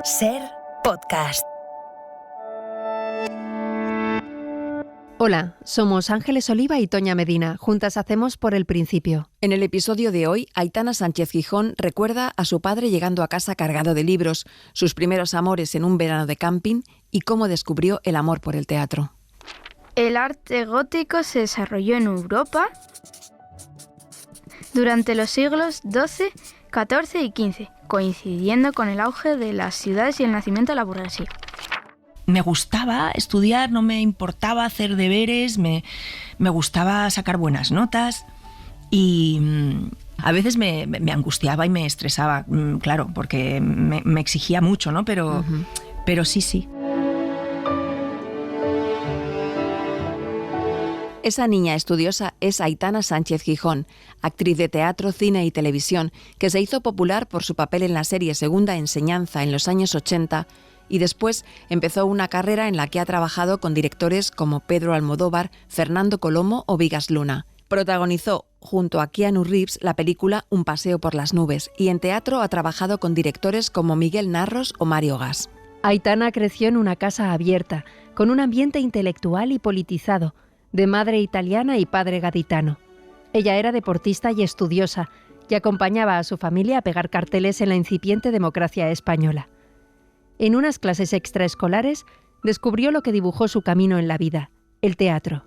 Ser podcast. Hola, somos Ángeles Oliva y Toña Medina. Juntas hacemos Por el Principio. En el episodio de hoy, Aitana Sánchez Gijón recuerda a su padre llegando a casa cargado de libros, sus primeros amores en un verano de camping y cómo descubrió el amor por el teatro. El arte gótico se desarrolló en Europa durante los siglos XII, XIV y XV, coincidiendo con el auge de las ciudades y el nacimiento de la burguesía. Me gustaba estudiar, no me importaba hacer deberes, me gustaba sacar buenas notas y a veces me angustiaba y me estresaba, claro, porque me exigía mucho, ¿no? Pero sí. Esa niña estudiosa es Aitana Sánchez Gijón, actriz de teatro, cine y televisión, que se hizo popular por su papel en la serie Segunda Enseñanza en los años 80 y después empezó una carrera en la que ha trabajado con directores como Pedro Almodóvar, Fernando Colomo o Vigas Luna. Protagonizó junto a Keanu Reeves la película Un paseo por las nubes y en teatro ha trabajado con directores como Miguel Narros o Mario Gas. Aitana creció en una casa abierta, con un ambiente intelectual y politizado, de madre italiana y padre gaditano. Ella era deportista y estudiosa y acompañaba a su familia a pegar carteles en la incipiente democracia española. En unas clases extraescolares descubrió lo que dibujó su camino en la vida, el teatro.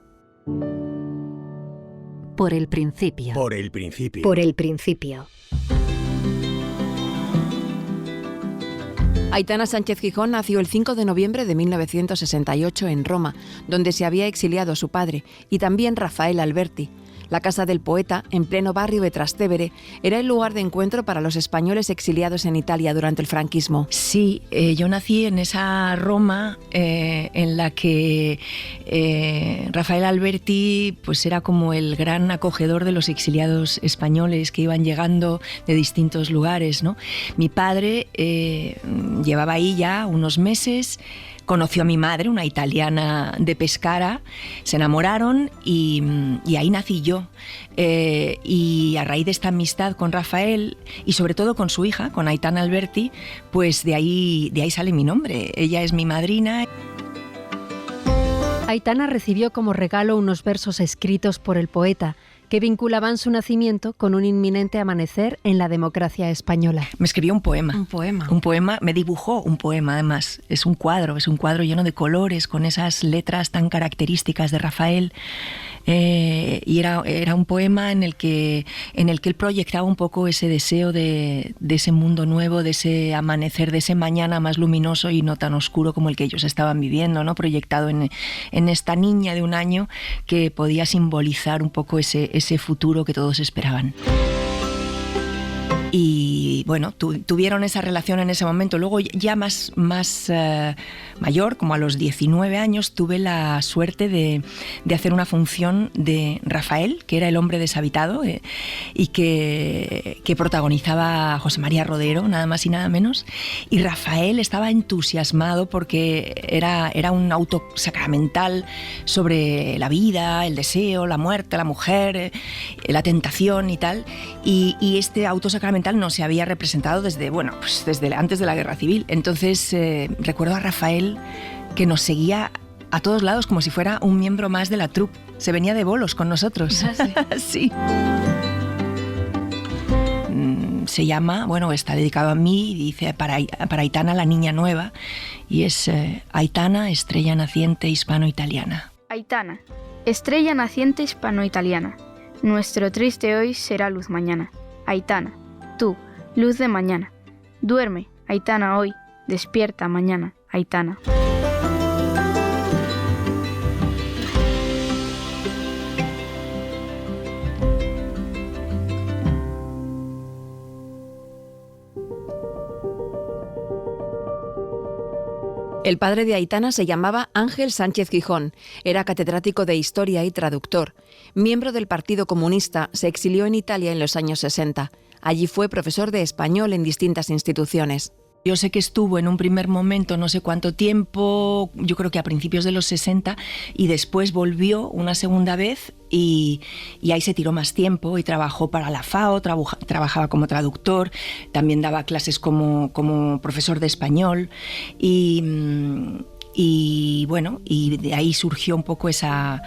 Por el principio. Por el principio. Por el principio. Aitana Sánchez Gijón nació el 5 de noviembre de 1968 en Roma, donde se había exiliado su padre, y también Rafael Alberti. La casa del poeta, en pleno barrio de Trastevere, era el lugar de encuentro para los españoles exiliados en Italia durante el franquismo. Sí, yo nací en esa Roma en la que Rafael Alberti pues era como el gran acogedor de los exiliados españoles que iban llegando de distintos lugares, ¿no? Mi padre llevaba ahí ya unos meses. Conoció a mi madre, una italiana de Pescara, se enamoraron y ahí nací yo. Y a raíz de esta amistad con Rafael y sobre todo con su hija, con Aitana Alberti, pues de ahí sale mi nombre. Ella es mi madrina. Aitana recibió como regalo unos versos escritos por el poeta, que vinculaban su nacimiento con un inminente amanecer en la democracia española. Me escribió un poema. Un poema, me dibujó un poema además. Es un cuadro lleno de colores, con esas letras tan características de Rafael. Y era un poema en el que él proyectaba un poco ese deseo de ese mundo nuevo, de ese amanecer, de ese mañana más luminoso y no tan oscuro como el que ellos estaban viviendo, ¿no? Proyectado en esta niña de un año que podía simbolizar un poco ese futuro que todos esperaban. Y bueno, tuvieron esa relación en ese momento. Luego ya más mayor, como a los 19 años, tuve la suerte de hacer una función de Rafael, que era el hombre deshabitado, y que protagonizaba José María Rodero, nada más y nada menos. Y Rafael estaba entusiasmado porque era un auto sacramental sobre la vida, el deseo, la muerte, la mujer, la tentación y tal. Y este auto sacramental no se había representado desde antes de la Guerra Civil. Entonces recuerdo a Rafael que nos seguía a todos lados como si fuera un miembro más de la troupe. Se venía de bolos con nosotros. Sí. Se llama, está dedicado a mí y dice para Aitana la niña nueva y es Aitana, estrella naciente hispano-italiana. Aitana, estrella naciente hispano-italiana. Nuestro triste hoy será luz mañana. Aitana, tú, luz de mañana. Duerme, Aitana, hoy. Despierta mañana, Aitana. El padre de Aitana se llamaba Ángel Sánchez Gijón, era catedrático de Historia y traductor. Miembro del Partido Comunista, se exilió en Italia en los años 60. Allí fue profesor de español en distintas instituciones. Yo sé que estuvo en un primer momento no sé cuánto tiempo, yo creo que a principios de los 60, y después volvió una segunda vez y ahí se tiró más tiempo y trabajó para la FAO, trabajaba como traductor, también daba clases como profesor de español y bueno, y de ahí surgió un poco esa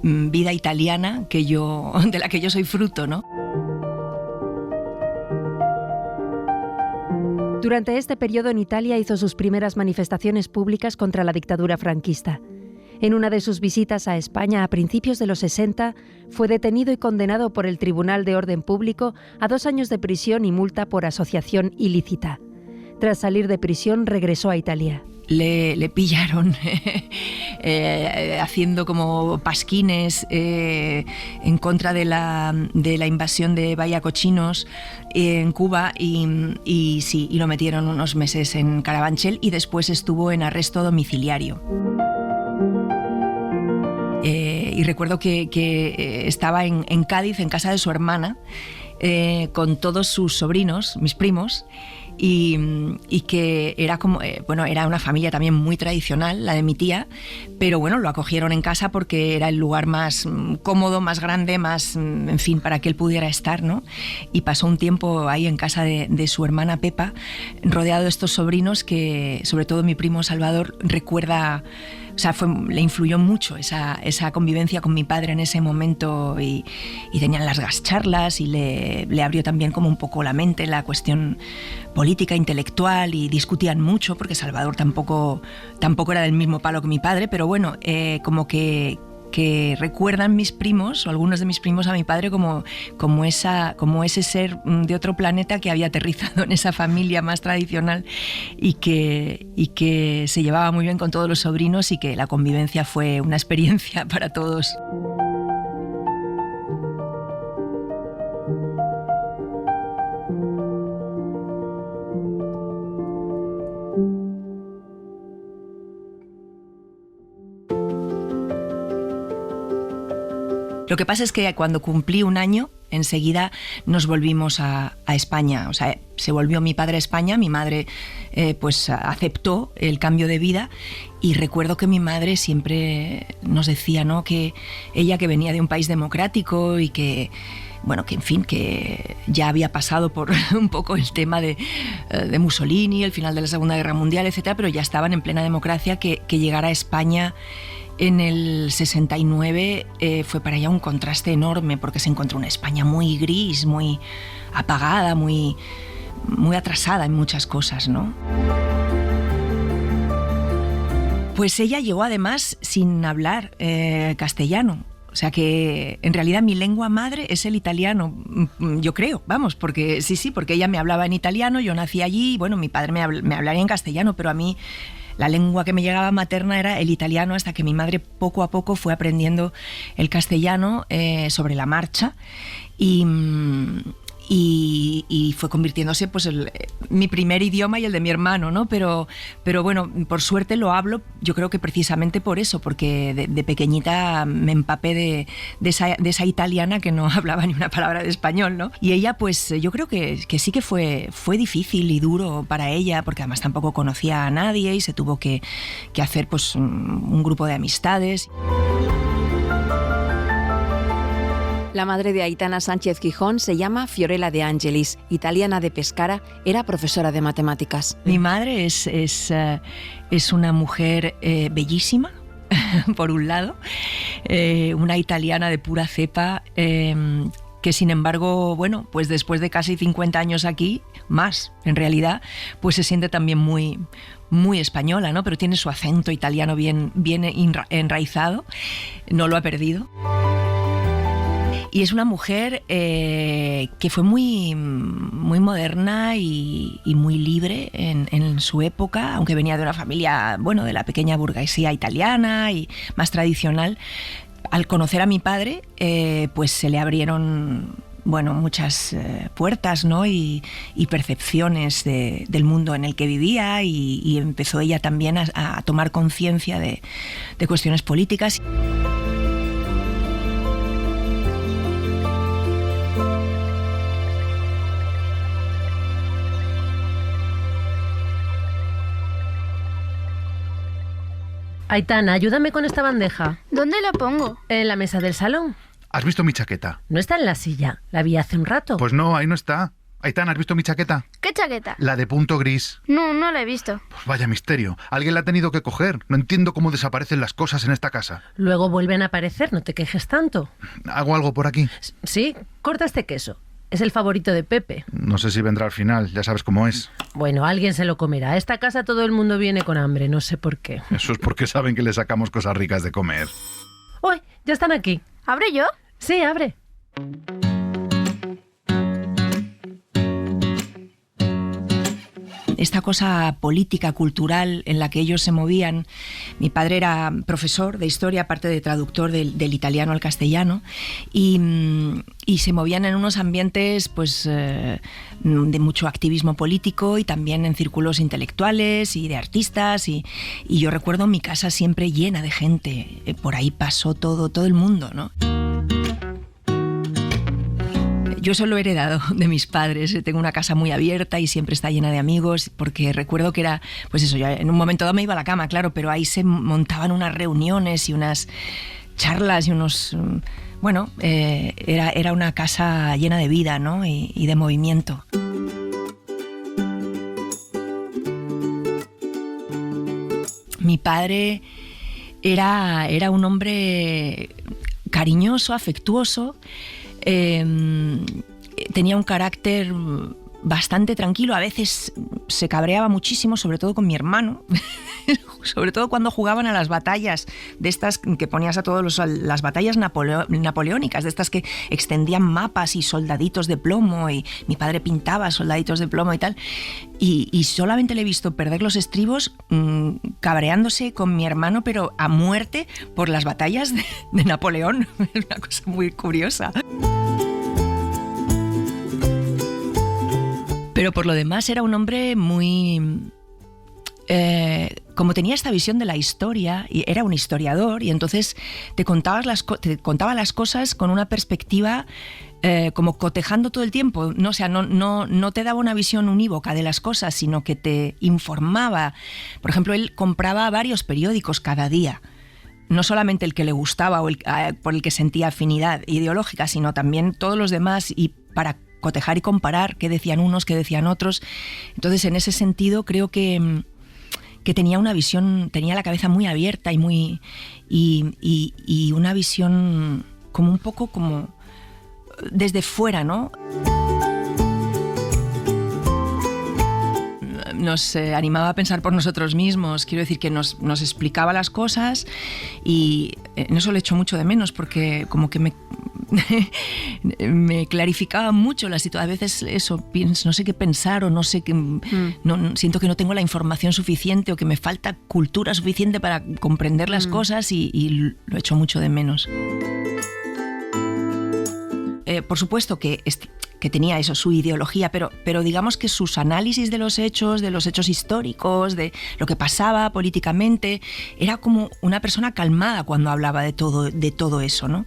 vida italiana de la que yo soy fruto, ¿no? Durante este periodo en Italia hizo sus primeras manifestaciones públicas contra la dictadura franquista. En una de sus visitas a España a principios de los 60, fue detenido y condenado por el Tribunal de Orden Público a 2 años de prisión y multa por asociación ilícita. Tras salir de prisión, regresó a Italia. Le pillaron haciendo como pasquines en contra de la invasión de Bahía Cochinos en Cuba y lo metieron unos meses en Carabanchel y después estuvo en arresto domiciliario. Y recuerdo que estaba en Cádiz, en casa de su hermana, con todos sus sobrinos, mis primos, y que era como era una familia también muy tradicional, la de mi tía, pero bueno, lo acogieron en casa porque era el lugar más cómodo, más grande, más, en fin, para que él pudiera estar, ¿no? Y pasó un tiempo ahí en casa de su hermana Pepa, rodeado de estos sobrinos que, sobre todo mi primo Salvador, recuerda. O sea, le influyó mucho esa convivencia con mi padre en ese momento y tenían largas charlas y le abrió también como un poco la mente la cuestión política, intelectual, y discutían mucho porque Salvador tampoco era del mismo palo que mi padre, pero bueno, como que recuerdan mis primos o algunos de mis primos a mi padre como ese ser de otro planeta que había aterrizado en esa familia más tradicional y que se llevaba muy bien con todos los sobrinos y que la convivencia fue una experiencia para todos. Lo que pasa es que cuando cumplí 1 año, enseguida nos volvimos a España. O sea, se volvió mi padre a España, mi madre pues aceptó el cambio de vida y recuerdo que mi madre siempre nos decía, ¿no?, que ella, que venía de un país democrático y que, bueno, que en fin, que ya había pasado por un poco el tema de Mussolini, el final de la Segunda Guerra Mundial, etcétera, pero ya estaban en plena democracia, que llegar a España en el 69 fue para ella un contraste enorme porque se encontró una España muy gris, muy apagada, muy atrasada en muchas cosas, ¿no? Pues ella llegó además sin hablar castellano. O sea que en realidad mi lengua madre es el italiano, yo creo, vamos, porque porque ella me hablaba en italiano, yo nací allí y bueno, mi padre me hablaría en castellano, pero a mí la lengua que me llegaba materna era el italiano, hasta que mi madre poco a poco fue aprendiendo el castellano sobre la marcha y fue convirtiéndose pues mi primer idioma y el de mi hermano, ¿no? Pero bueno, por suerte lo hablo, yo creo que precisamente por eso, porque de pequeñita me empapé de esa italiana que no hablaba ni una palabra de español, ¿no? Y ella pues yo creo que sí que fue difícil y duro para ella, porque además tampoco conocía a nadie y se tuvo que hacer pues un grupo de amistades. La madre de Aitana Sánchez Gijón se llama Fiorella De Angelis, italiana de Pescara, era profesora de matemáticas. Mi madre es una mujer bellísima, por un lado, una italiana de pura cepa, que sin embargo, bueno, pues después de casi 50 años aquí, más en realidad, pues se siente también muy española, ¿no? Pero tiene su acento italiano bien enraizado, no lo ha perdido. Y es una mujer que fue muy moderna y muy libre en su época, aunque venía de una familia, bueno, de la pequeña burguesía italiana y más tradicional. Al conocer a mi padre, pues se le abrieron, bueno, muchas puertas, ¿no? y percepciones del mundo en el que vivía y empezó ella también a tomar conciencia de cuestiones políticas. Aitana, ayúdame con esta bandeja. ¿Dónde la pongo? En la mesa del salón. ¿Has visto mi chaqueta? No está en la silla. La vi hace un rato. Pues no, ahí no está. Aitana, ¿has visto mi chaqueta? ¿Qué chaqueta? La de punto gris. No, no la he visto. Pues vaya misterio. Alguien la ha tenido que coger. No entiendo cómo desaparecen las cosas en esta casa. Luego vuelven a aparecer, no te quejes tanto. ¿Hago algo por aquí? Sí, corta este queso. Es el favorito de Pepe. No sé si vendrá al final, ya sabes cómo es. Bueno, alguien se lo comerá. A esta casa todo el mundo viene con hambre, no sé por qué. Eso es porque saben que le sacamos cosas ricas de comer. ¡Uy! Ya están aquí. ¿Abre yo? Sí, abre. Esta cosa política, cultural en la que ellos se movían. Mi padre era profesor de historia, aparte de traductor del italiano al castellano, y se movían en unos ambientes pues, de mucho activismo político y también en círculos intelectuales y de artistas. Y yo recuerdo mi casa siempre llena de gente. Por ahí pasó todo el mundo, ¿no? Yo eso lo he heredado de mis padres. Tengo una casa muy abierta y siempre está llena de amigos, porque recuerdo que era, pues eso, ya en un momento dado me iba a la cama, claro, pero ahí se montaban unas reuniones y unas charlas y unos... Bueno, era una casa llena de vida, ¿no? y de movimiento. Mi padre era un hombre cariñoso, afectuoso. Tenía un carácter bastante tranquilo, a veces se cabreaba muchísimo, sobre todo con mi hermano, sobre todo cuando jugaban a las batallas de estas que ponías a todos las batallas napoleónicas, de estas que extendían mapas y soldaditos de plomo, y mi padre pintaba soldaditos de plomo y tal, y solamente le he visto perder los estribos cabreándose con mi hermano, pero a muerte por las batallas de Napoleón. Es una cosa muy curiosa. Pero por lo demás era un hombre muy... como tenía esta visión de la historia, y era un historiador, y entonces te contaba las cosas con una perspectiva como cotejando todo el tiempo, ¿no? O sea, no te daba una visión unívoca de las cosas, sino que te informaba. Por ejemplo, él compraba varios periódicos cada día. No solamente el que le gustaba o por el que sentía afinidad ideológica, sino también todos los demás, y para cotejar y comparar qué decían unos, qué decían otros. Entonces, en ese sentido, creo que tenía una visión, tenía la cabeza muy abierta y una visión como un poco como desde fuera, ¿no? Nos animaba a pensar por nosotros mismos. Quiero decir que nos explicaba las cosas, y en eso le echo mucho de menos, porque como que me clarificaba mucho la situación. A veces eso, no sé qué pensar, o no sé qué, siento que no tengo la información suficiente, o que me falta cultura suficiente para comprender las cosas, y lo echo mucho de menos. Por supuesto que tenía eso, su ideología, pero digamos que sus análisis de los hechos históricos, de lo que pasaba políticamente, era como una persona calmada cuando hablaba de todo eso, ¿no?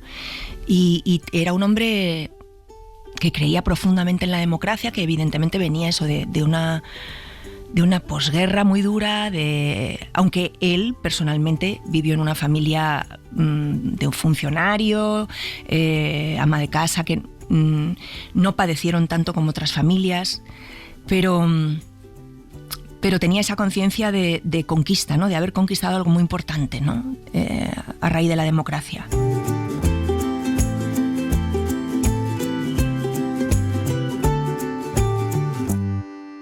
Y era un hombre que creía profundamente en la democracia, que evidentemente venía eso de una posguerra muy dura, aunque él personalmente vivió en una familia de un funcionario, ama de casa, que no padecieron tanto como otras familias, pero tenía esa conciencia de conquista, ¿no? De haber conquistado algo muy importante, ¿no? A raíz de la democracia.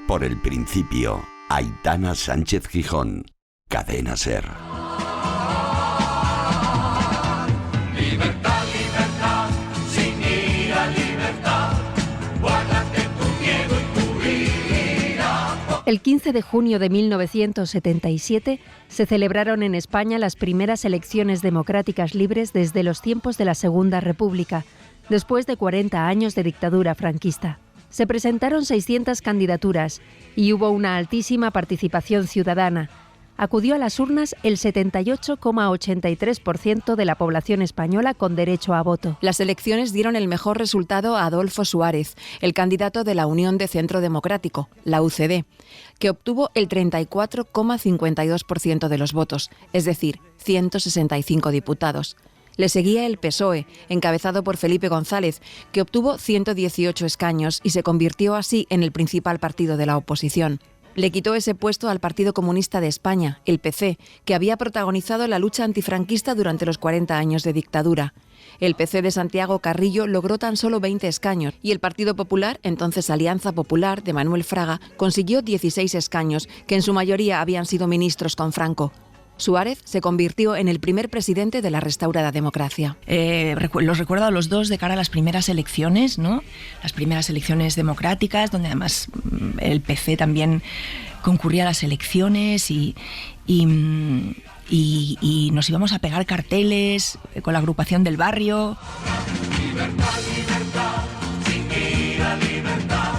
Por el principio, Aitana Sánchez Gijón, Cadena SER. Libertad, libertad, sin ira, libertad, guárdate tu miedo y tu ira. El 15 de junio de 1977 se celebraron en España las primeras elecciones democráticas libres desde los tiempos de la Segunda República, después de 40 años de dictadura franquista. Se presentaron 600 candidaturas y hubo una altísima participación ciudadana. acudió a las urnas el 78,83% de la población española con derecho a voto. Las elecciones dieron el mejor resultado a Adolfo Suárez, el candidato de la Unión de Centro Democrático, la UCD, que obtuvo el 34,52% de los votos, es decir, 165 diputados. Le seguía el PSOE, encabezado por Felipe González, que obtuvo 118 escaños y se convirtió así en el principal partido de la oposición. Le quitó ese puesto al Partido Comunista de España, el PC, que había protagonizado la lucha antifranquista durante los 40 años de dictadura. El PC de Santiago Carrillo logró tan solo 20 escaños y el Partido Popular, entonces Alianza Popular, de Manuel Fraga, consiguió 16 escaños, que en su mayoría habían sido ministros con Franco. Suárez se convirtió en el primer presidente de la restaurada democracia. Los recuerdo a los dos de cara a las primeras elecciones, ¿no? Las primeras elecciones democráticas, donde además el PC también concurría a las elecciones y nos íbamos a pegar carteles con la agrupación del barrio. Libertad, libertad, sin ir a libertad,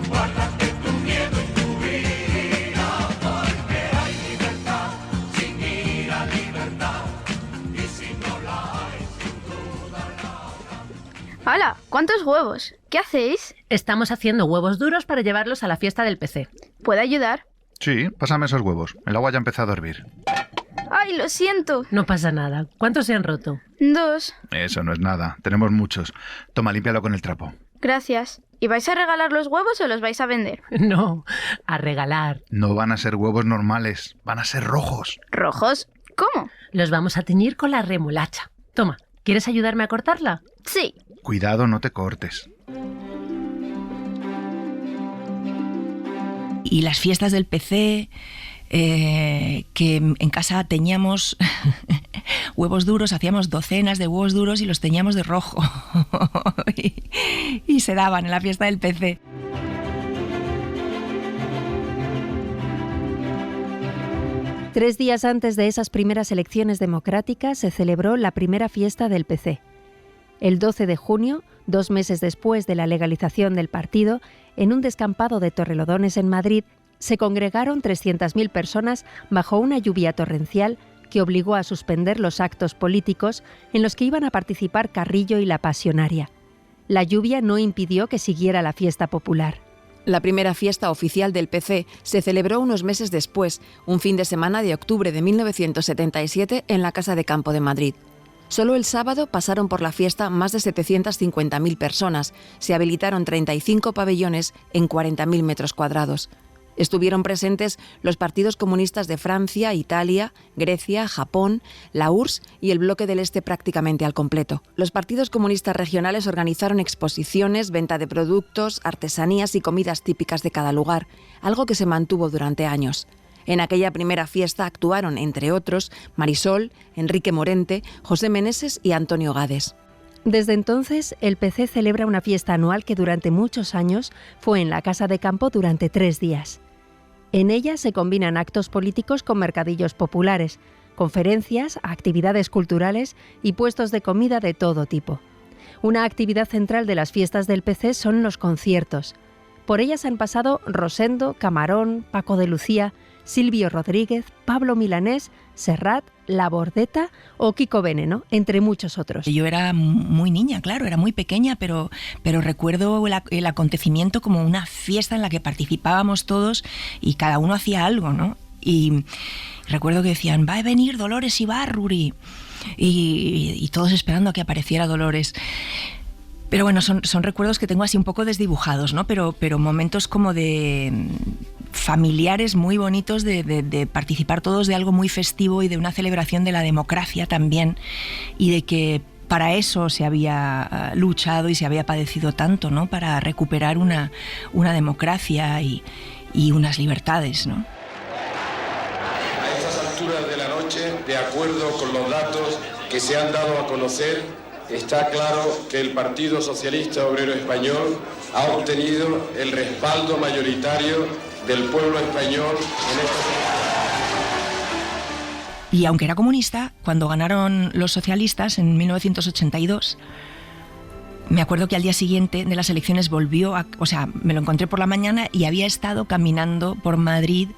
guárdate tu miedo y tu vida, porque hay libertad, sin ir a libertad, y si no la hay, sin duda la habrá. ¡Hala! ¿Cuántos huevos? ¿Qué hacéis? Estamos haciendo huevos duros para llevarlos a la fiesta del PC. ¿Puedo ayudar? Sí, pásame esos huevos. El agua ya ha empezado a hervir. ¡Ay, lo siento! No pasa nada. ¿Cuántos se han roto? 2. Eso no es nada. Tenemos muchos. Toma, límpialo con el trapo. Gracias. ¿Y vais a regalar los huevos o los vais a vender? No, a regalar. No van a ser huevos normales. Van a ser rojos. ¿Rojos? ¿Cómo? Los vamos a teñir con la remolacha. Toma, ¿quieres ayudarme a cortarla? Sí. Cuidado, no te cortes. Y las fiestas del PC, que en casa teñíamos huevos duros, hacíamos docenas de huevos duros y los teñíamos de rojo. y se daban en la fiesta del PC. Tres días antes de esas primeras elecciones democráticas se celebró la primera fiesta del PC. El 12 de junio, 2 meses después de la legalización del partido, en un descampado de Torrelodones en Madrid, se congregaron 300.000 personas bajo una lluvia torrencial que obligó a suspender los actos políticos en los que iban a participar Carrillo y la Pasionaria. La lluvia no impidió que siguiera la fiesta popular. La primera fiesta oficial del PC se celebró unos meses después, un fin de semana de octubre de 1977, en la Casa de Campo de Madrid. Solo el sábado pasaron por la fiesta más de 750.000 personas. Se habilitaron 35 pabellones en 40.000 metros cuadrados. Estuvieron presentes los partidos comunistas de Francia, Italia, Grecia, Japón, la URSS y el Bloque del Este prácticamente al completo. Los partidos comunistas regionales organizaron exposiciones, venta de productos, artesanías y comidas típicas de cada lugar, algo que se mantuvo durante años. En aquella primera fiesta actuaron, entre otros, Marisol, Enrique Morente, José Meneses y Antonio Gades. Desde entonces, el PC celebra una fiesta anual que durante muchos años fue en la Casa de Campo durante 3 días. En ella se combinan actos políticos con mercadillos populares, conferencias, actividades culturales y puestos de comida de todo tipo. Una actividad central de las fiestas del PC son los conciertos. Por ellas han pasado Rosendo, Camarón, Paco de Lucía, Silvio Rodríguez, Pablo Milanés, Serrat, La Bordeta o Kiko Veneno, entre muchos otros. Yo era muy niña, claro, era muy pequeña, pero recuerdo el acontecimiento como una fiesta en la que participábamos todos y cada uno hacía algo, ¿no? Y recuerdo que decían, va a venir Dolores Ibarruri, y todos esperando a que apareciera Dolores. Pero bueno, son recuerdos que tengo así un poco desdibujados, ¿no? Pero momentos como de familiares muy bonitos de participar todos de algo muy festivo y de una celebración de la democracia también, y de que para eso se había luchado y se había padecido tanto, ¿no? Para recuperar una democracia y unas libertades, ¿no? A estas alturas de la noche, de acuerdo con los datos que se han dado a conocer, está claro que el Partido Socialista Obrero Español ha obtenido el respaldo mayoritario del pueblo español en esta elecciones. Y aunque era comunista, cuando ganaron los socialistas en 1982, me acuerdo que al día siguiente de las elecciones me lo encontré por la mañana y había estado caminando por Madrid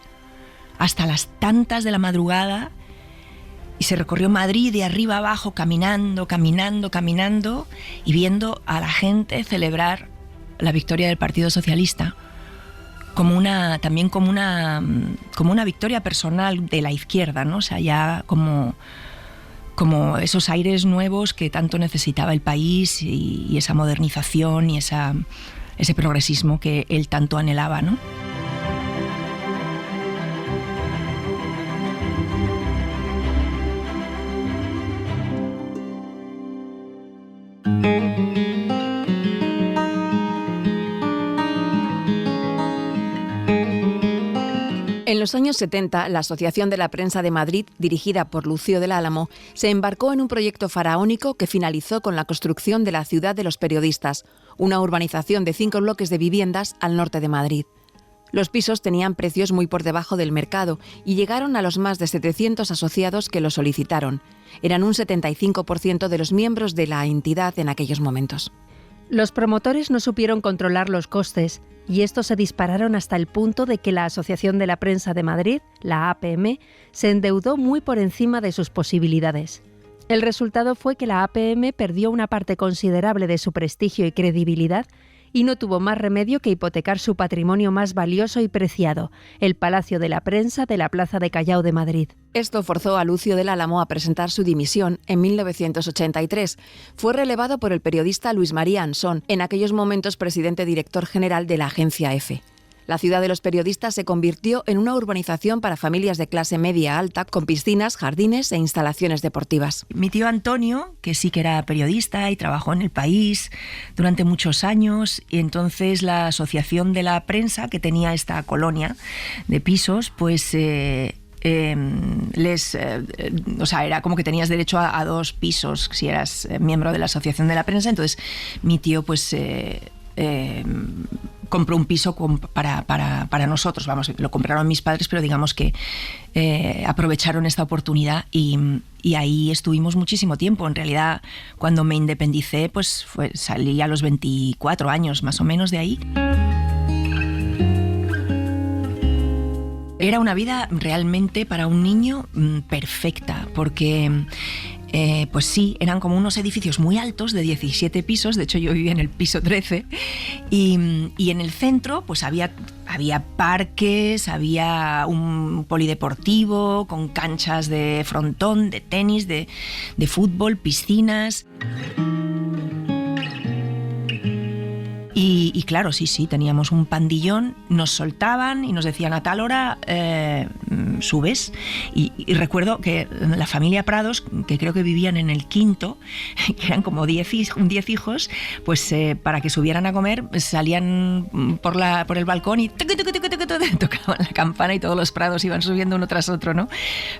hasta las tantas de la madrugada y se recorrió Madrid de arriba abajo, caminando y viendo a la gente celebrar la victoria del Partido Socialista como una victoria personal de la izquierda, ¿no? O sea, ya como esos aires nuevos que tanto necesitaba el país y esa modernización y ese progresismo que él tanto anhelaba, ¿no? En los años 70, la Asociación de la Prensa de Madrid, dirigida por Lucio del Álamo, se embarcó en un proyecto faraónico que finalizó con la construcción de la Ciudad de los Periodistas, una urbanización de 5 bloques de viviendas al norte de Madrid. Los pisos tenían precios muy por debajo del mercado y llegaron a los más de 700 asociados que lo solicitaron. Eran un 75% de los miembros de la entidad en aquellos momentos. Los promotores no supieron controlar los costes y estos se dispararon hasta el punto de que la Asociación de la Prensa de Madrid, la APM, se endeudó muy por encima de sus posibilidades. El resultado fue que la APM perdió una parte considerable de su prestigio y credibilidad y no tuvo más remedio que hipotecar su patrimonio más valioso y preciado, el Palacio de la Prensa de la Plaza de Callao de Madrid. Esto forzó a Lucio del Álamo a presentar su dimisión en 1983. Fue relevado por el periodista Luis María Ansón, en aquellos momentos presidente director general de la agencia EFE. La Ciudad de los Periodistas se convirtió en una urbanización para familias de clase media alta, con piscinas, jardines e instalaciones deportivas. Mi tío Antonio, que sí que era periodista y trabajó en El País durante muchos años, y entonces la Asociación de la Prensa, que tenía esta colonia de pisos, pues era como que tenías derecho a 2 pisos si eras miembro de la Asociación de la Prensa. Entonces mi tío pues compró un piso para nosotros, vamos, lo compraron mis padres, pero digamos que aprovecharon esta oportunidad y ahí estuvimos muchísimo tiempo. En realidad, cuando me independicé, pues salí a los 24 años más o menos de ahí. Era una vida realmente para un niño perfecta, porque pues sí, eran como unos edificios muy altos de 17 pisos, de hecho yo vivía en el piso 13, y en el centro pues había parques, había un polideportivo con canchas de frontón, de tenis, de fútbol, piscinas. Y claro, sí, teníamos un pandillón, nos soltaban y nos decían a tal hora subes. Y recuerdo que la familia Prados, que creo que vivían en el quinto, que eran como 10 hijos, pues para que subieran a comer salían por el balcón y tocaban la campana y todos los Prados iban subiendo uno tras otro, ¿no?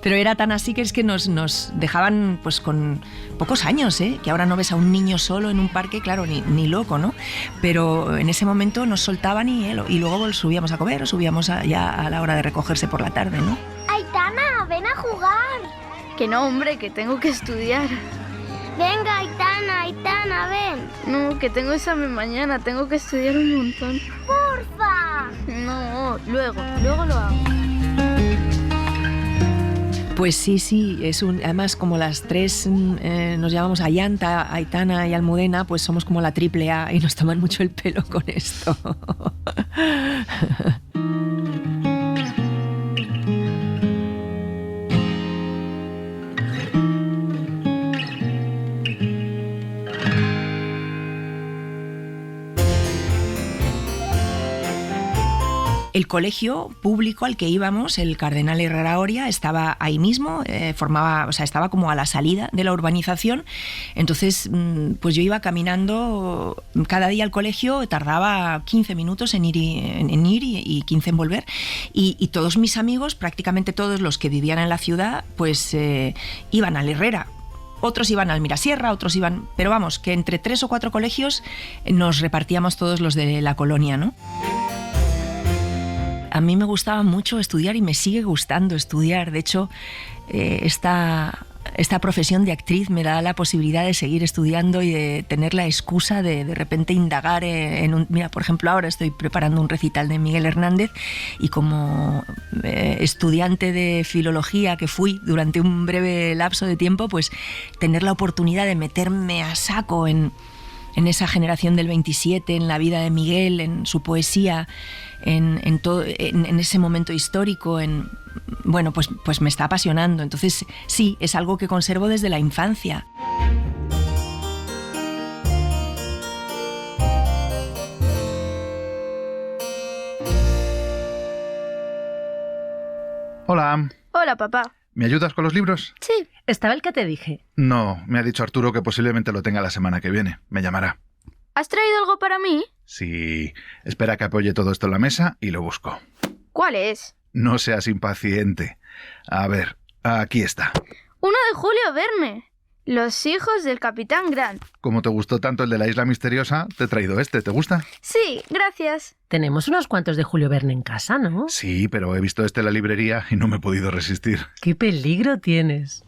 Pero era tan así que es que nos dejaban pues con pocos años, que ahora no ves a un niño solo en un parque, claro, ni loco, ¿no? Pero en ese momento nos soltaban y luego subíamos a comer o subíamos ya a la hora de recogerse por la tarde, ¿no? Aitana, ven a jugar. Que no, hombre, que tengo que estudiar. Venga, Aitana, ven. No, que tengo examen mañana, tengo que estudiar un montón. ¡Porfa! No, luego lo hago. Pues sí, además como las tres nos llamamos Ayanta, Aitana y Almudena, pues somos como la triple A y nos toman mucho el pelo con esto. El colegio público al que íbamos, el Cardenal Herrera Oria, estaba ahí mismo, estaba como a la salida de la urbanización. Entonces, pues yo iba caminando cada día al colegio, tardaba 15 minutos en ir y 15 en volver. Y todos mis amigos, prácticamente todos los que vivían en la ciudad, pues iban al Herrera. Otros iban al Mirasierra, otros iban... Pero vamos, que entre 3 o 4 colegios nos repartíamos todos los de la colonia, ¿no? A mí me gustaba mucho estudiar y me sigue gustando estudiar. De hecho, esta esta profesión de actriz me da la posibilidad de seguir estudiando y de tener la excusa de repente indagar en un... Mira, por ejemplo, ahora estoy preparando un recital de Miguel Hernández y como estudiante de filología que fui durante un breve lapso de tiempo, pues tener la oportunidad de meterme a saco en esa generación del 27, en la vida de Miguel, en su poesía, en todo, en ese momento histórico, bueno, pues me está apasionando. Entonces, sí, es algo que conservo desde la infancia. Hola. Hola, papá. ¿Me ayudas con los libros? Sí. ¿Estaba el que te dije? No, me ha dicho Arturo que posiblemente lo tenga la semana que viene. Me llamará. ¿Has traído algo para mí? Sí. Espera que apoye todo esto en la mesa y lo busco. ¿Cuál es? No seas impaciente. A ver, aquí está. Uno de Julio Verne. Los hijos del Capitán Grant. Como te gustó tanto el de la isla misteriosa, te he traído este. ¿Te gusta? Sí, gracias. Tenemos unos cuantos de Julio Verne en casa, ¿no? Sí, pero he visto este en la librería y no me he podido resistir. ¡Qué peligro tienes!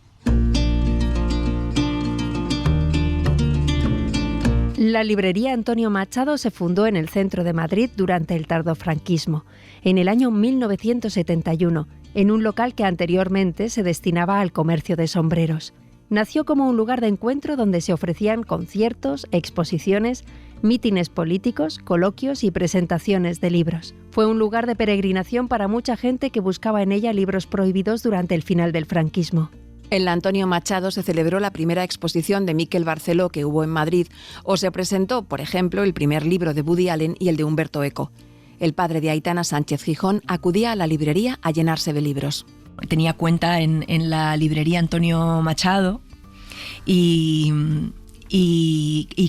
La librería Antonio Machado se fundó en el centro de Madrid durante el tardofranquismo, en el año 1971, en un local que anteriormente se destinaba al comercio de sombreros. Nació como un lugar de encuentro donde se ofrecían conciertos, exposiciones, mítines políticos, coloquios y presentaciones de libros. Fue un lugar de peregrinación para mucha gente que buscaba en ella libros prohibidos durante el final del franquismo. En la Antonio Machado se celebró la primera exposición de Miquel Barceló que hubo en Madrid, o se presentó, por ejemplo, el primer libro de Woody Allen y el de Humberto Eco. El padre de Aitana Sánchez Gijón acudía a la librería a llenarse de libros. Tenía cuenta en la librería Antonio Machado y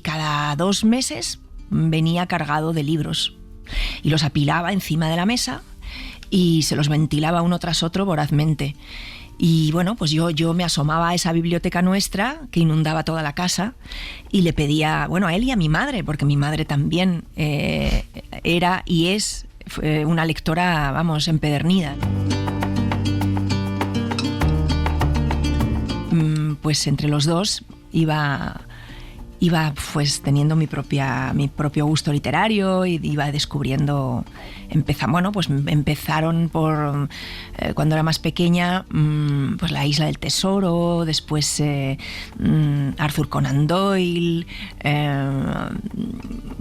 cada 2 meses venía cargado de libros y los apilaba encima de la mesa y se los ventilaba uno tras otro vorazmente. Y bueno, pues yo me asomaba a esa biblioteca nuestra que inundaba toda la casa y le pedía, bueno, a él y a mi madre, porque mi madre también era y es una lectora, vamos, empedernida. Pues entre los dos iba pues teniendo mi propio gusto literario y iba descubriendo. Empezaron por cuando era más pequeña, pues La Isla del Tesoro, después Arthur Conan Doyle,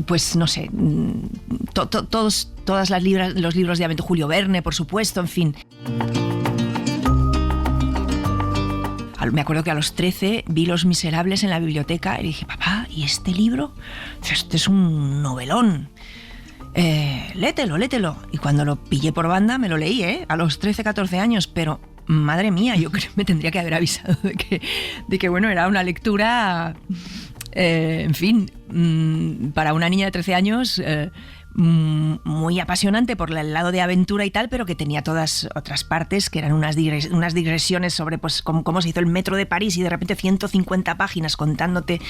pues no sé, todos los libros de aventura, Julio Verne, por supuesto, en fin. Me acuerdo que a los 13 vi Los Miserables en la biblioteca y dije, papá, ¿y este libro? Este es un novelón. Léetelo. Y cuando lo pillé por banda me lo leí, a los 13, 14 años, pero madre mía, yo creo que me tendría que haber avisado de que bueno, era una lectura, en fin, para una niña de 13 años... muy apasionante por el lado de aventura y tal, pero que tenía todas otras partes que eran unas digresiones sobre pues cómo se hizo el metro de París y de repente 150 páginas contándote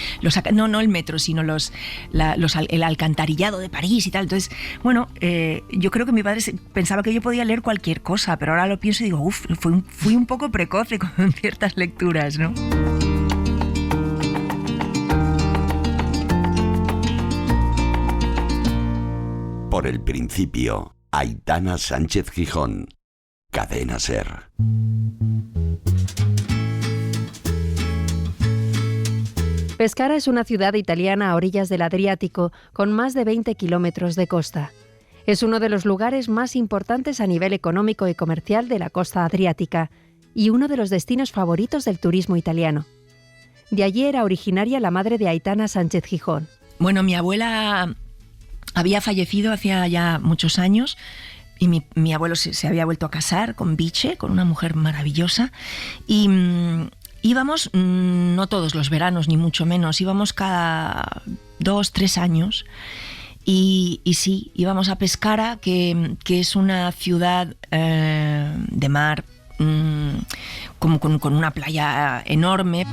no el metro, sino el alcantarillado de París y tal. Entonces, bueno, yo creo que mi padre pensaba que yo podía leer cualquier cosa, pero ahora lo pienso y digo, fui un poco precoce con ciertas lecturas, ¿no? Por el principio, Aitana Sánchez Gijón. Cadena SER. Pescara es una ciudad italiana a orillas del Adriático, con más de 20 kilómetros de costa. Es uno de los lugares más importantes a nivel económico y comercial de la costa adriática y uno de los destinos favoritos del turismo italiano. De allí era originaria la madre de Aitana Sánchez Gijón. Bueno, mi abuela había fallecido hacía ya muchos años y mi abuelo se había vuelto a casar con Biche, con una mujer maravillosa, y íbamos, no todos los veranos ni mucho menos, íbamos cada 2, 3 años y sí, íbamos a Pescara, que es una ciudad de mar, como con una playa enorme.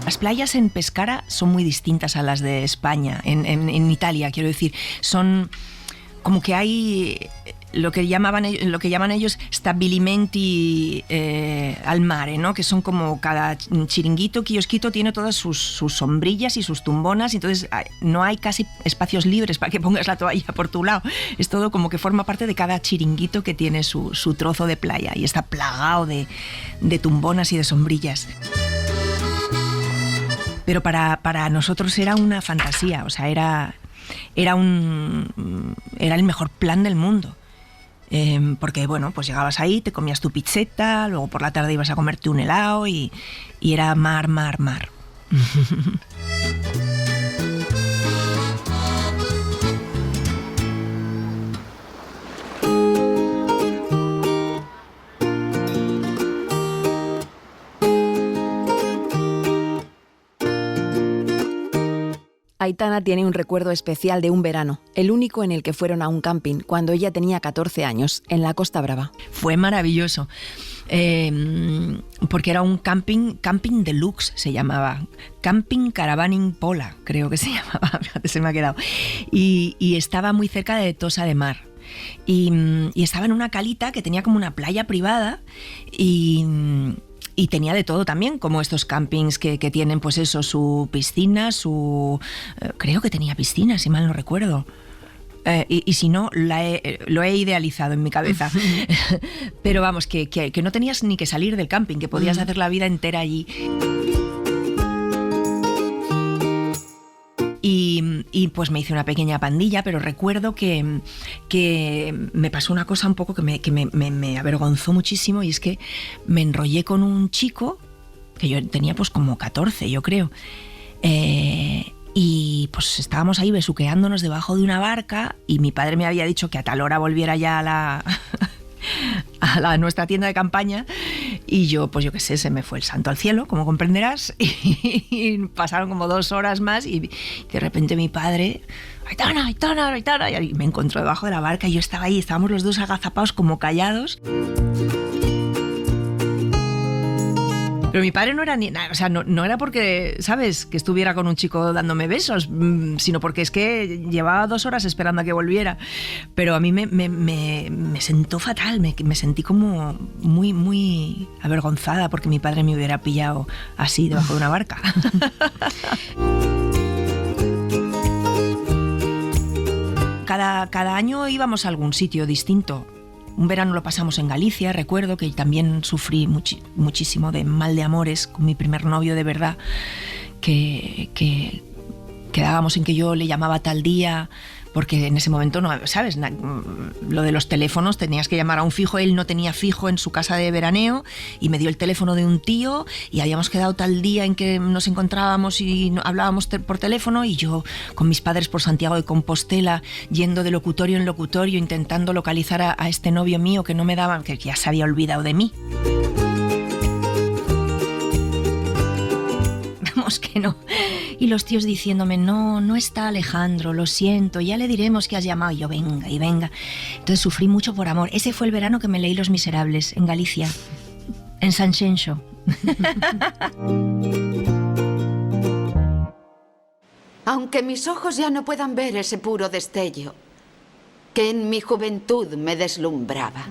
Las playas en Pescara son muy distintas a las de España, en Italia, quiero decir. Son como que hay lo que llaman ellos stabilimenti al mare, ¿no? Que son como cada chiringuito, kiosquito tiene todas sus sombrillas y sus tumbonas, y entonces no hay casi espacios libres para que pongas la toalla por tu lado. Es todo como que forma parte de cada chiringuito que tiene su trozo de playa y está plagado de tumbonas y de sombrillas. Pero para nosotros era una fantasía, o sea, era el mejor plan del mundo. Porque bueno, pues llegabas ahí, te comías tu pizzeta, luego por la tarde ibas a comerte un helado y era mar. Aitana tiene un recuerdo especial de un verano, el único en el que fueron a un camping, cuando ella tenía 14 años, en la Costa Brava. Fue maravilloso, porque era un camping deluxe, se llamaba. Camping Caravaning Pola, creo que se llamaba, fíjate, se me ha quedado. Y estaba muy cerca de Tossa de Mar. Y estaba en una calita que tenía como una playa privada y tenía de todo también, como estos campings que tienen, pues eso, su piscina, creo que tenía piscina, si mal no recuerdo. Y si no, lo he idealizado en mi cabeza. Pero vamos, que no tenías ni que salir del camping, que podías hacer la vida entera allí. Y pues me hice una pequeña pandilla, pero recuerdo que me pasó una cosa un poco que me avergonzó muchísimo, y es que me enrollé con un chico que yo tenía pues como 14, yo creo. Y pues estábamos ahí besuqueándonos debajo de una barca, y mi padre me había dicho que a tal hora volviera ya a nuestra tienda de campaña, y yo, pues yo qué sé, se me fue el santo al cielo, como comprenderás, y pasaron como 2 horas más, y de repente mi padre, Aitana, y me encontró debajo de la barca, y yo estaba ahí, estábamos los dos agazapados como callados. Pero mi padre no era o sea, no era porque, ¿sabes?, que estuviera con un chico dándome besos, sino porque es que llevaba 2 horas esperando a que volviera. Pero a mí me sentó fatal, me sentí como muy avergonzada porque mi padre me hubiera pillado así debajo de una barca. Cada año íbamos a algún sitio distinto. Un verano lo pasamos en Galicia, recuerdo que también sufrí muchísimo de mal de amores con mi primer novio de verdad, que quedábamos en que yo le llamaba tal día, porque en ese momento, no, ¿sabes? Lo de los teléfonos, tenías que llamar a un fijo, él no tenía fijo en su casa de veraneo, y me dio el teléfono de un tío, y habíamos quedado tal día en que nos encontrábamos y hablábamos por teléfono, y yo con mis padres por Santiago de Compostela, yendo de locutorio en locutorio, intentando localizar a este novio mío que no me daban, que ya se había olvidado de mí. Vamos que no. Y los tíos diciéndome, no está Alejandro, lo siento, ya le diremos que has llamado. Y yo, venga. Entonces sufrí mucho por amor. Ese fue el verano que me leí Los Miserables, en Galicia, en Sanxenxo. Aunque mis ojos ya no puedan ver ese puro destello que en mi juventud me deslumbraba.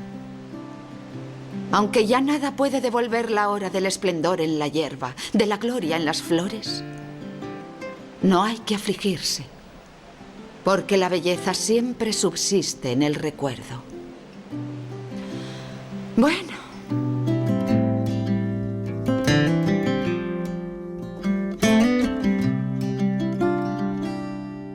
Aunque ya nada puede devolver la hora del esplendor en la hierba, de la gloria en las flores, no hay que afligirse, porque la belleza siempre subsiste en el recuerdo. Bueno.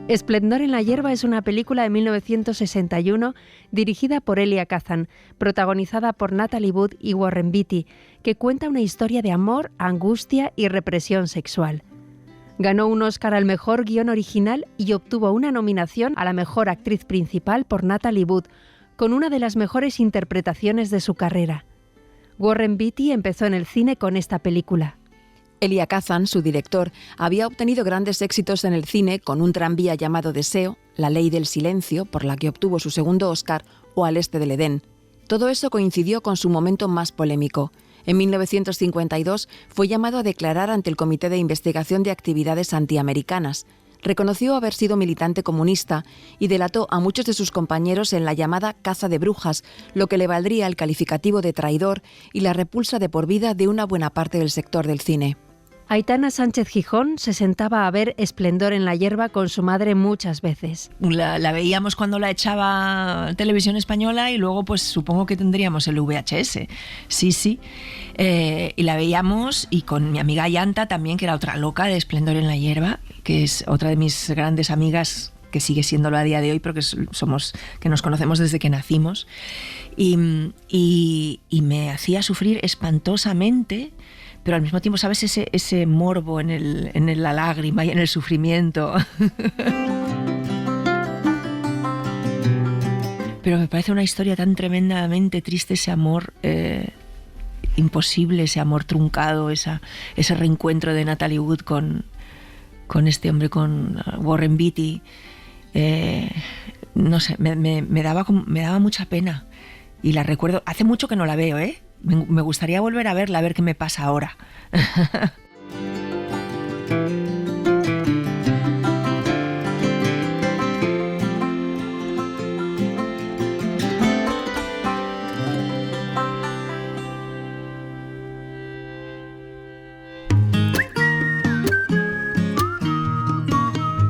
Esplendor en la hierba es una película de 1961 dirigida por Elia Kazan, protagonizada por Natalie Wood y Warren Beatty, que cuenta una historia de amor, angustia y represión sexual. Ganó un Oscar al mejor guión original y obtuvo una nominación a la mejor actriz principal por Natalie Wood, con una de las mejores interpretaciones de su carrera. Warren Beatty empezó en el cine con esta película. Elia Kazan, su director, había obtenido grandes éxitos en el cine con Un tranvía llamado Deseo, La ley del silencio, por la que obtuvo su segundo Oscar, o Al este del Edén. Todo eso coincidió con su momento más polémico. En 1952 fue llamado a declarar ante el Comité de Investigación de Actividades Antiamericanas. reconoció haber sido militante comunista y delató a muchos de sus compañeros en la llamada caza de brujas, lo que le valdría el calificativo de traidor y la repulsa de por vida de una buena parte del sector del cine. Aitana Sánchez Gijón se sentaba a ver Esplendor en la hierba con su madre muchas veces. La veíamos cuando la echaba Televisión Española y luego pues supongo que tendríamos el VHS. Sí. Y la veíamos, y con mi amiga Yanta también, que era otra loca de Esplendor en la hierba, que es otra de mis grandes amigas, que sigue siéndolo a día de hoy, pero que nos conocemos desde que nacimos. Y me hacía sufrir espantosamente, pero al mismo tiempo, ¿sabes? Ese morbo en la lágrima y en el sufrimiento. Pero me parece una historia tan tremendamente triste, ese amor imposible, ese amor truncado, ese reencuentro de Natalie Wood con este hombre, con Warren Beatty. No sé, me daba mucha pena. Y la recuerdo, hace mucho que no la veo, ¿eh? Me gustaría volver a verla, a ver qué me pasa ahora.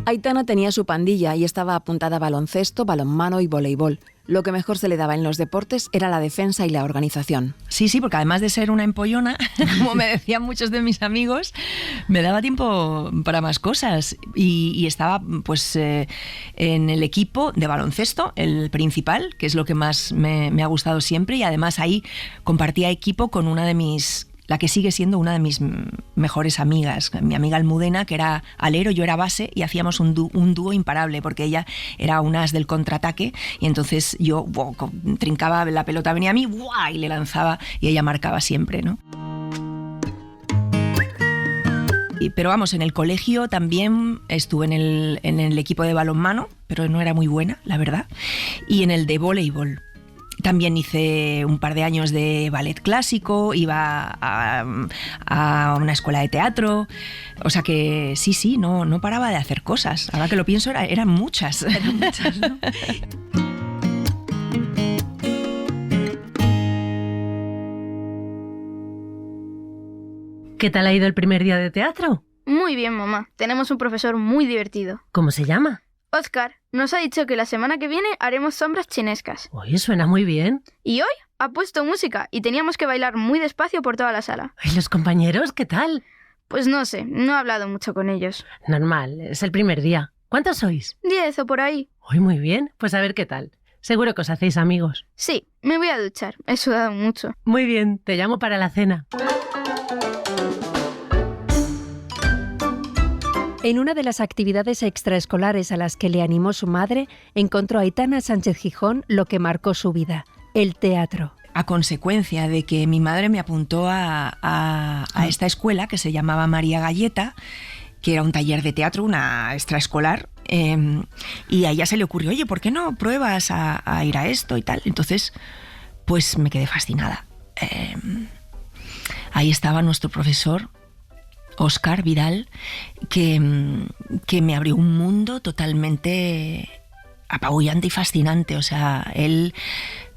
Aitana tenía su pandilla y estaba apuntada a baloncesto, balonmano y voleibol. Lo que mejor se le daba en los deportes era la defensa y la organización. Sí, porque además de ser una empollona, como me decían muchos de mis amigos, me daba tiempo para más cosas. Y estaba pues en el equipo de baloncesto, el principal, que es lo que más me ha gustado siempre, y además ahí compartía equipo con la que sigue siendo una de mis mejores amigas, mi amiga Almudena, que era alero, yo era base, y hacíamos un dúo imparable, porque ella era un as del contraataque, y entonces yo trincaba la pelota, venía a mí, y le lanzaba, y ella marcaba siempre, ¿no? Pero vamos, en el colegio también estuve en el equipo de balonmano, pero no era muy buena, la verdad, y en el de voleibol. También hice un par de años de ballet clásico, iba a una escuela de teatro, o sea que sí, no paraba de hacer cosas. Ahora que lo pienso, eran muchas. Eran muchas, ¿no? ¿Qué tal ha ido el primer día de teatro? Muy bien, mamá. Tenemos un profesor muy divertido. ¿Cómo se llama? Óscar nos ha dicho que la semana que viene haremos sombras chinescas. Oye, suena muy bien. Y hoy ha puesto música y teníamos que bailar muy despacio por toda la sala. ¿Y los compañeros qué tal? Pues no sé, no he hablado mucho con ellos. Normal, es el primer día. ¿Cuántos sois? 10 o por ahí. Uy, muy bien. Pues a ver qué tal. Seguro que os hacéis amigos. Sí, me voy a duchar. He sudado mucho. Muy bien, te llamo para la cena. En una de las actividades extraescolares a las que le animó su madre, encontró a Aitana Sánchez Gijón lo que marcó su vida, el teatro. A consecuencia de que mi madre me apuntó a esta escuela que se llamaba María Galleta, que era un taller de teatro, una extraescolar, y a ella se le ocurrió, oye, ¿por qué no pruebas a ir a esto y tal? Entonces, pues me quedé fascinada. Ahí estaba nuestro profesor, Óscar Vidal, que me abrió un mundo totalmente apabullante y fascinante. O sea, él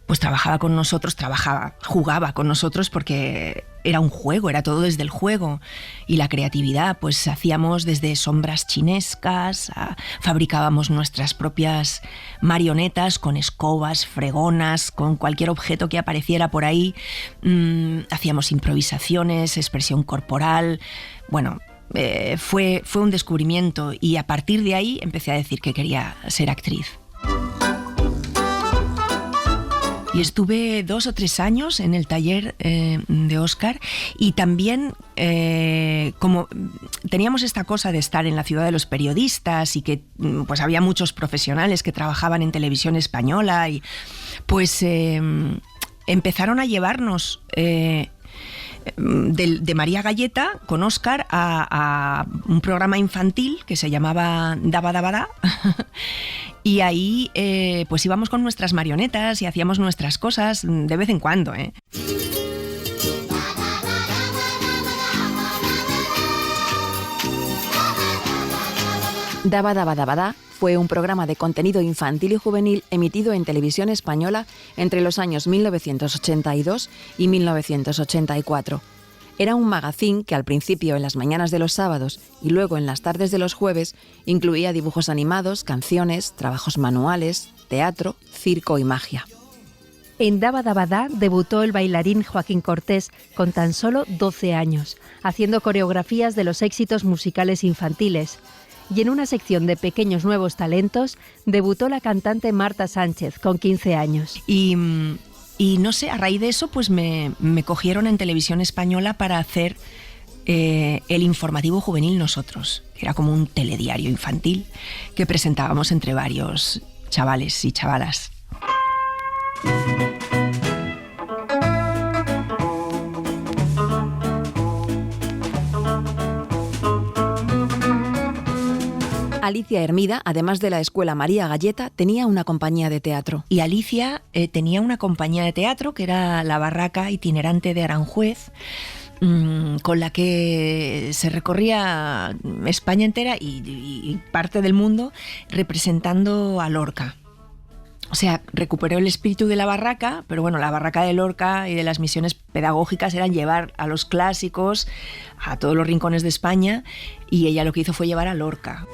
pues trabajaba con nosotros, jugaba con nosotros porque era un juego, era todo desde el juego. Y la creatividad, pues hacíamos desde sombras chinescas, fabricábamos nuestras propias marionetas con escobas, fregonas, con cualquier objeto que apareciera por ahí. Hacíamos improvisaciones, expresión corporal. Bueno, fue un descubrimiento, y a partir de ahí empecé a decir que quería ser actriz. Y estuve 2 o 3 años en el taller de Óscar, y también como teníamos esta cosa de estar en la ciudad de los periodistas y que pues había muchos profesionales que trabajaban en Televisión Española, y pues empezaron a llevarnos de María Galleta con Óscar a un programa infantil que se llamaba Daba Daba Da. Y ahí pues íbamos con nuestras marionetas y hacíamos nuestras cosas de vez en cuando, ¿eh? Daba Daba Daba Da fue un programa de contenido infantil y juvenil emitido en televisión española entre los años 1982 y 1984. Era un magazín que al principio en las mañanas de los sábados y luego en las tardes de los jueves incluía dibujos animados, canciones, trabajos manuales, teatro, circo y magia. En Daba Daba Da debutó el bailarín Joaquín Cortés con tan solo 12 años, haciendo coreografías de los éxitos musicales infantiles. Y en una sección de pequeños nuevos talentos debutó la cantante Marta Sánchez con 15 años. Y no sé, a raíz de eso pues me cogieron en Televisión Española para hacer el informativo juvenil Nosotros, que era como un telediario infantil que presentábamos entre varios chavales y chavalas. Alicia Hermida, además de la Escuela María Galleta, tenía una compañía de teatro. Y Alicia tenía una compañía de teatro que era la Barraca Itinerante de Aranjuez, con la que se recorría España entera y parte del mundo representando a Lorca. O sea, recuperó el espíritu de la Barraca, pero bueno, la Barraca de Lorca y de las misiones pedagógicas eran llevar a los clásicos a todos los rincones de España, y ella lo que hizo fue llevar a Lorca.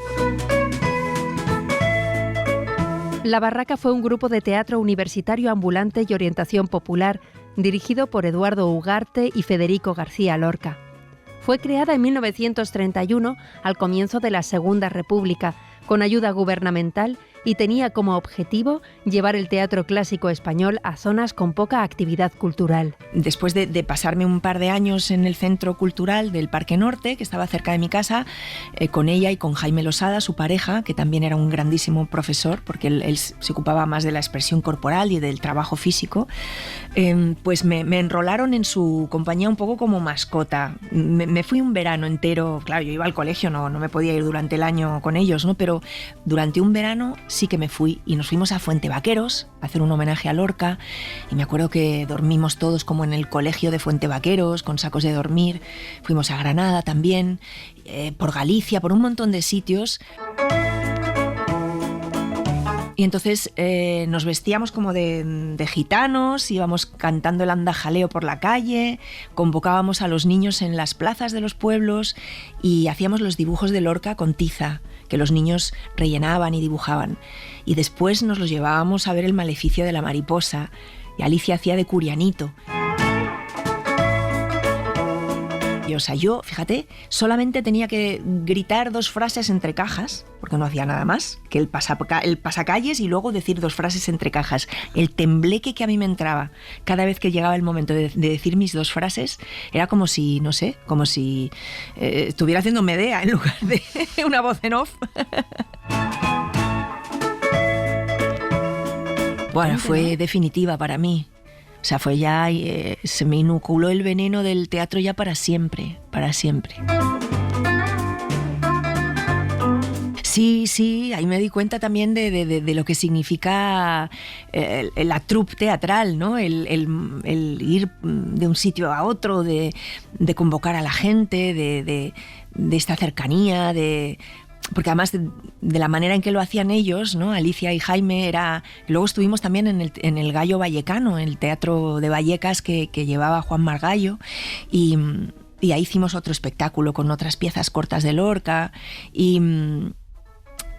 La Barraca fue un grupo de teatro universitario ambulante y orientación popular, dirigido por Eduardo Ugarte y Federico García Lorca. Fue creada en 1931, al comienzo de la Segunda República, con ayuda gubernamental, y tenía como objetivo llevar el teatro clásico español a zonas con poca actividad cultural. Después de pasarme un par de años en el Centro Cultural del Parque Norte, que estaba cerca de mi casa, con ella y con Jaime Losada, su pareja, que también era un grandísimo profesor, porque él se ocupaba más de la expresión corporal y del trabajo físico, pues me enrolaron en su compañía un poco como mascota. Me fui un verano entero, claro, yo iba al colegio, no me podía ir durante el año con ellos, ¿no? Pero durante un verano sí que me fui, y nos fuimos a Fuentevaqueros a hacer un homenaje a Lorca, y me acuerdo que dormimos todos como en el colegio de Fuentevaqueros con sacos de dormir. Fuimos a Granada también, por Galicia, por un montón de sitios. Y entonces nos vestíamos como de gitanos, íbamos cantando el andajaleo por la calle, convocábamos a los niños en las plazas de los pueblos y hacíamos los dibujos de Lorca con tiza, que los niños rellenaban y dibujaban. Y después nos los llevábamos a ver el Maleficio de la Mariposa, y Alicia hacía de Curianito. Y, o sea, yo, fíjate, solamente tenía que gritar 2 frases entre cajas, porque no hacía nada más que el pasacalles, y luego decir 2 frases entre cajas. El tembleque que a mí me entraba cada vez que llegaba el momento de decir mis 2 frases era como si, no sé, como si estuviera haciendo Medea en lugar de una voz en off. Bueno, fue definitiva para mí. O sea, fue ya, se me inoculó el veneno del teatro ya para siempre, para siempre. Sí, ahí me di cuenta también de lo que significa la troupe teatral, ¿no? El ir de un sitio a otro, de convocar a la gente, de esta cercanía, porque además de la manera en que lo hacían ellos, ¿no? Alicia y Jaime, luego estuvimos también en el Gallo Vallecano, el teatro de Vallecas que llevaba Juan Margallo, y ahí hicimos otro espectáculo con otras piezas cortas de Lorca,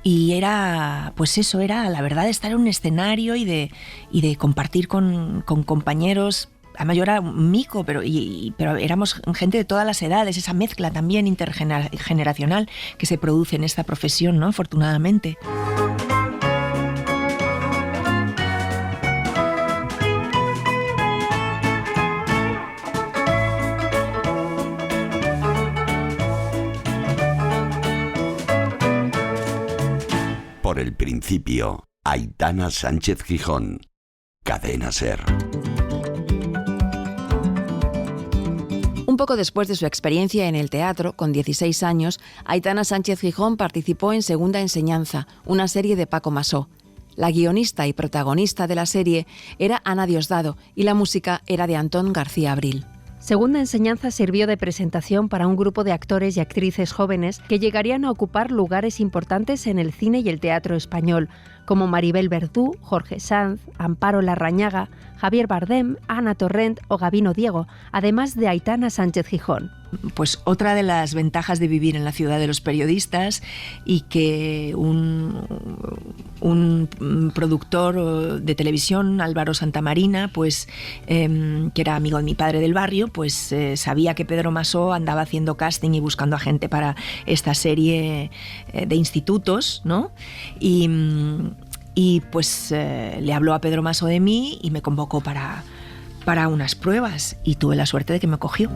y era, pues eso, era la verdad estar en un escenario y de compartir con compañeros. Además yo era un mico, pero éramos gente de todas las edades, esa mezcla también intergeneracional que se produce en esta profesión, ¿no? Afortunadamente. Por el principio, Aitana Sánchez Gijón, Cadena SER. Un poco después de su experiencia en el teatro, con 16 años, Aitana Sánchez Gijón participó en Segunda Enseñanza, una serie de Paco Masó. La guionista y protagonista de la serie era Ana Diosdado y la música era de Antón García Abril. Segunda Enseñanza sirvió de presentación para un grupo de actores y actrices jóvenes que llegarían a ocupar lugares importantes en el cine y el teatro español, como Maribel Verdú, Jorge Sanz, Amparo Larrañaga, Javier Bardem, Ana Torrent o Gabino Diego, además de Aitana Sánchez Gijón. Pues otra de las ventajas de vivir en la ciudad de los periodistas y que un productor de televisión, Álvaro Santamarina, pues que era amigo de mi padre del barrio, pues sabía que Pedro Masó andaba haciendo casting y buscando a gente para esta serie de institutos, ¿no? Y pues le habló a Pedro Masó de mí y me convocó para unas pruebas y tuve la suerte de que me cogió.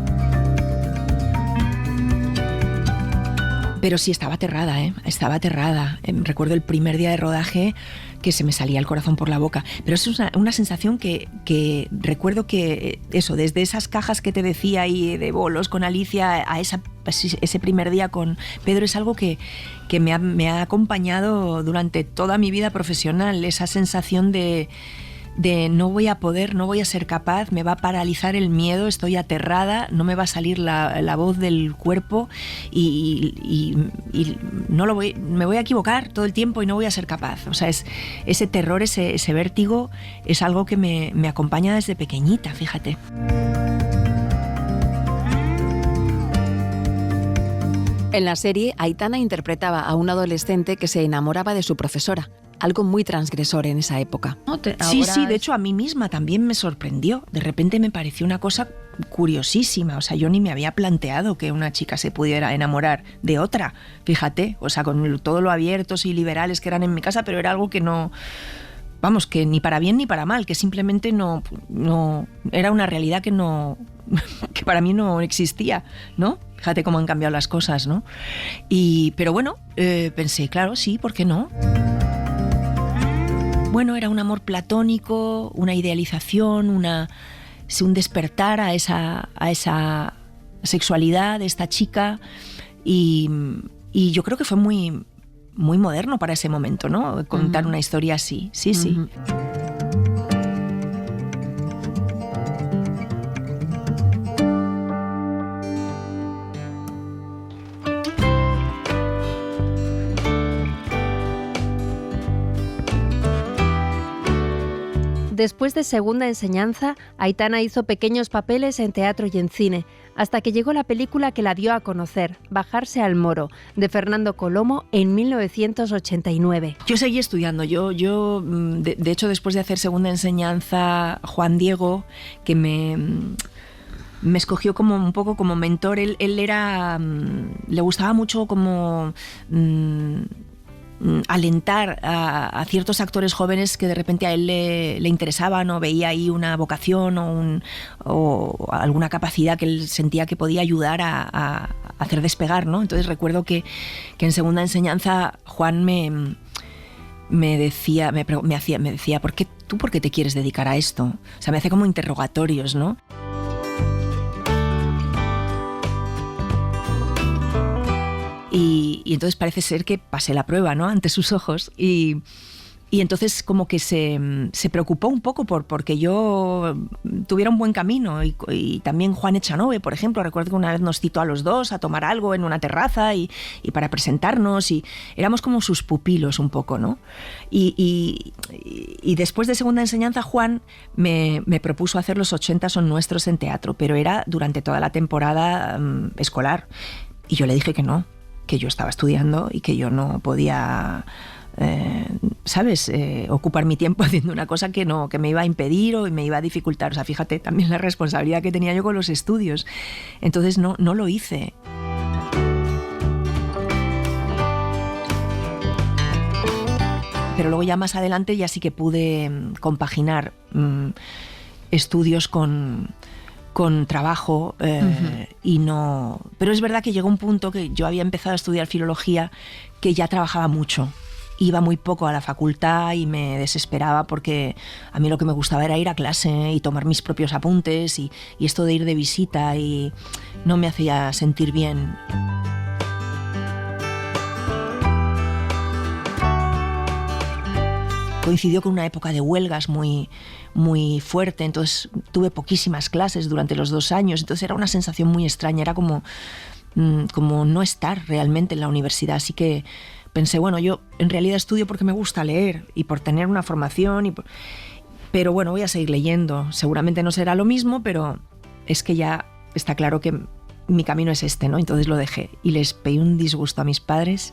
Pero sí, estaba aterrada, estaba aterrada. Recuerdo el primer día de rodaje que se me salía el corazón por la boca. Pero es una sensación que recuerdo que eso, desde esas cajas que te decía ahí de bolos con Alicia a ese primer día con Pedro, es algo que me ha acompañado durante toda mi vida profesional. Esa sensación de no voy a poder, no voy a ser capaz, me va a paralizar el miedo, estoy aterrada, no me va a salir la voz del cuerpo y no me voy a equivocar todo el tiempo y no voy a ser capaz. O sea, ese terror, ese vértigo es algo que me acompaña desde pequeñita, fíjate. En la serie, Aitana interpretaba a un adolescente que se enamoraba de su profesora, algo muy transgresor en esa época. Sí, de hecho a mí misma también me sorprendió. De repente me pareció una cosa curiosísima. O sea, yo ni me había planteado que una chica se pudiera enamorar de otra, fíjate. O sea, con todo lo abiertos y liberales que eran en mi casa, pero era algo que no... Vamos, que ni para bien ni para mal, que simplemente no era una realidad que para mí no existía, ¿no? Fíjate cómo han cambiado las cosas, ¿no? Pero bueno, pensé, claro, sí, ¿por qué no? Bueno, era un amor platónico, una idealización, un despertar a esa sexualidad de esta chica y yo creo que fue muy, muy moderno para ese momento, ¿no? Contar una historia así, sí. Después de Segunda Enseñanza, Aitana hizo pequeños papeles en teatro y en cine, hasta que llegó la película que la dio a conocer, Bajarse al Moro, de Fernando Colomo, en 1989. Yo seguí estudiando. Yo de hecho, después de hacer Segunda Enseñanza, Juan Diego, que me escogió como un poco como mentor, él era... le gustaba mucho como... alentar a ciertos actores jóvenes que de repente a él le interesaban o veía ahí una vocación o alguna capacidad que él sentía que podía ayudar a hacer despegar, ¿no? Entonces recuerdo que en Segunda Enseñanza Juan me decía, ¿por qué te quieres dedicar a esto? O sea, me hacía como interrogatorios, ¿no? Y entonces parece ser que pasé la prueba, ¿no? Ante sus ojos y entonces como que se preocupó un poco porque yo tuviera un buen camino y también Juan Echanove, por ejemplo, recuerdo que una vez nos citó a los dos a tomar algo en una terraza y para presentarnos y éramos como sus pupilos un poco, ¿no? Y después de Segunda Enseñanza Juan me propuso hacer Los 80 son nuestros en teatro, pero era durante toda la temporada escolar y yo le dije que no, que yo estaba estudiando y que yo no podía, ocupar mi tiempo haciendo una cosa que me iba a impedir o me iba a dificultar. O sea, fíjate también la responsabilidad que tenía yo con los estudios. Entonces no lo hice. Pero luego ya más adelante ya sí que pude compaginar estudios con trabajo y no... Pero es verdad que llegó un punto que yo había empezado a estudiar filología que ya trabajaba mucho. Iba muy poco a la facultad y me desesperaba porque a mí lo que me gustaba era ir a clase y tomar mis propios apuntes y esto de ir de visita y no me hacía sentir bien. Coincidió con una época de huelgas muy muy fuerte, entonces tuve poquísimas clases durante los 2 años, entonces era una sensación muy extraña, era como no estar realmente en la universidad, así que pensé, bueno, yo en realidad estudio porque me gusta leer y por tener una formación, pero bueno, voy a seguir leyendo, seguramente no será lo mismo, pero es que ya está claro que mi camino es este, ¿no? Entonces lo dejé y les pedí un disgusto a mis padres.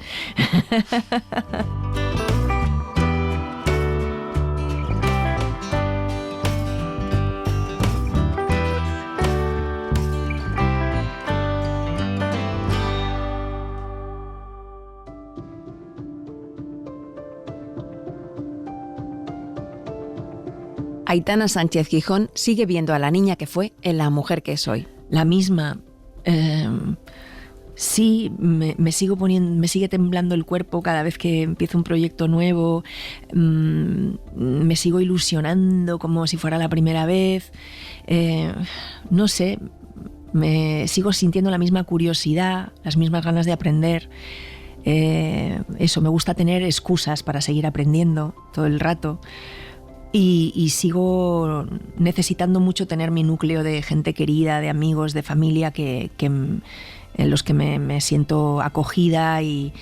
Aitana Sánchez Gijón sigue viendo a la niña que fue en la mujer que es hoy. La misma. Sí, me sigue temblando el cuerpo cada vez que empiezo un proyecto nuevo. Me sigo ilusionando como si fuera la primera vez. No sé, me sigo sintiendo la misma curiosidad, las mismas ganas de aprender. Eso, me gusta tener excusas para seguir aprendiendo todo el rato. Y sigo necesitando mucho tener mi núcleo de gente querida, de amigos, de familia en los que me siento acogida y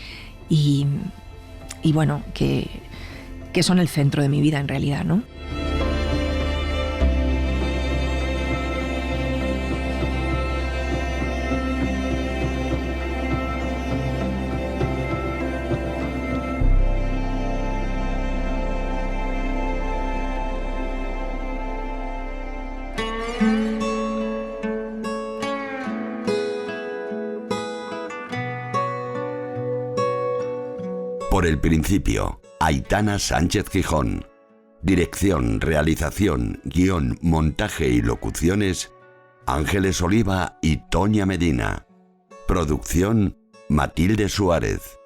bueno, que son el centro de mi vida en realidad, ¿no? Por el principio, Aitana Sánchez Gijón. Dirección, realización, guión, montaje y locuciones, Ángeles Oliva y Toña Medina. Producción, Matilde Suárez.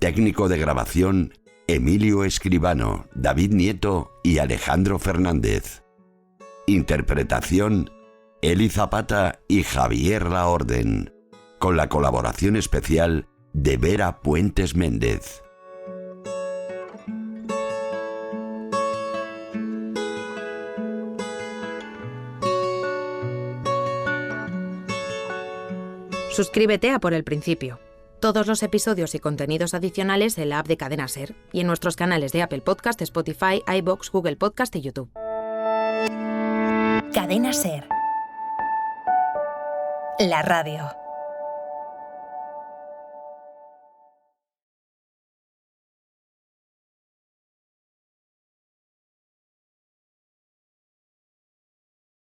Técnico de grabación, Emilio Escribano, David Nieto y Alejandro Fernández. Interpretación, Eli Zapata y Javier Laorden. Con la colaboración especial de Vera Puentes Méndez. Suscríbete a Por el Principio. Todos los episodios y contenidos adicionales en la app de Cadena SER y en nuestros canales de Apple Podcast, Spotify, iVoox, Google Podcast y YouTube. Cadena SER. La radio.